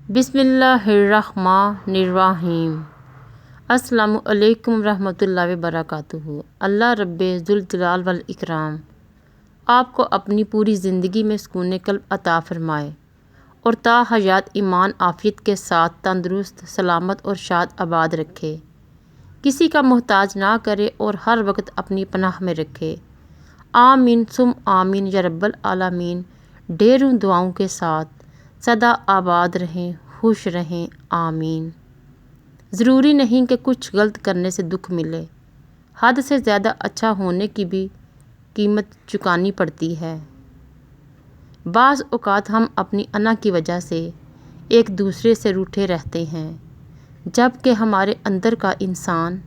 بسم اللہ الرحمن الرحیم۔ السلام علیکم ورحمۃ اللہ وبرکاتہ۔ اللہ رب ذوالجلال والاکرام آپ کو اپنی پوری زندگی میں سکون قلب عطا فرمائے اور تا حیات ایمان عافیت کے ساتھ تندرست سلامت اور شاد آباد رکھے، کسی کا محتاج نہ کرے اور ہر وقت اپنی پناہ میں رکھے۔ آمین ثم آمین یا رب العالمین۔ ڈھیروں دعاؤں کے ساتھ سدا آباد رہیں، خوش رہیں، آمین۔ ضروری نہیں کہ کچھ غلط کرنے سے دکھ ملے، حد سے زیادہ اچھا ہونے کی بھی قیمت چکانی پڑتی ہے۔ بعض اوقات ہم اپنی انا کی وجہ سے ایک دوسرے سے روٹھے رہتے ہیں، جبکہ ہمارے اندر کا انسان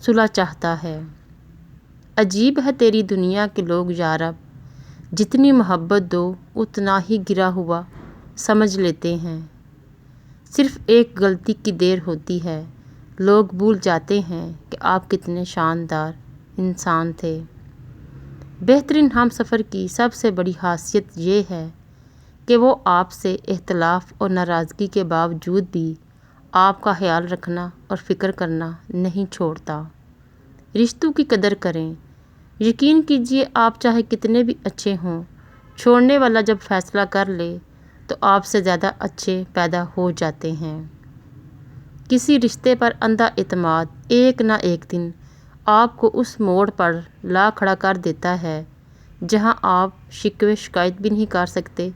صلح چاہتا ہے۔ عجیب ہے تیری دنیا کے لوگ یا رب، جتنی محبت دو اتنا ہی گرا ہوا سمجھ لیتے ہیں۔ صرف ایک غلطی کی دیر ہوتی ہے، لوگ بھول جاتے ہیں کہ آپ کتنے شاندار انسان تھے۔ بہترین ہم سفر کی سب سے بڑی خاصیت یہ ہے کہ وہ آپ سے اختلاف اور ناراضگی کے باوجود بھی آپ کا خیال رکھنا اور فکر کرنا نہیں چھوڑتا۔ رشتوں کی قدر کریں۔ یقین کیجیے آپ چاہے کتنے بھی اچھے ہوں، چھوڑنے والا جب فیصلہ کر لے تو آپ سے زیادہ اچھے پیدا ہو جاتے ہیں۔ کسی رشتے پر اندھا اعتماد ایک نہ ایک دن آپ کو اس موڑ پر لا کھڑا کر دیتا ہے جہاں آپ شکوے شکایت بھی نہیں کر سکتے،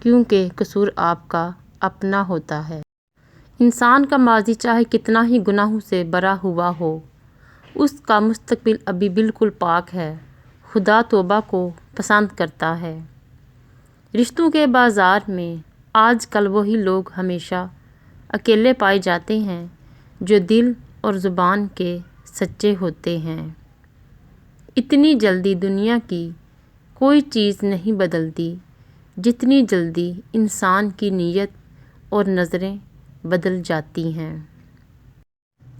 کیونکہ قصور آپ کا اپنا ہوتا ہے۔ انسان کا ماضی چاہے کتنا ہی گناہوں سے بھرا ہوا ہو، اس کا مستقبل ابھی بالکل پاک ہے۔ خدا توبہ کو پسند کرتا ہے۔ رشتوں کے بازار میں آج کل وہی لوگ ہمیشہ اکیلے پائے جاتے ہیں جو دل اور زبان کے سچے ہوتے ہیں۔ اتنی جلدی دنیا کی کوئی چیز نہیں بدلتی جتنی جلدی انسان کی نیت اور نظریں بدل جاتی ہیں۔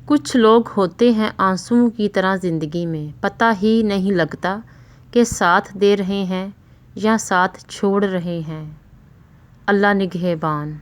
کچھ لوگ ہوتے ہیں آنسوؤں کی طرح زندگی میں، پتہ ہی نہیں لگتا کہ ساتھ دے رہے ہیں یا ساتھ چھوڑ رہے ہیں۔ اللہ نگہبان۔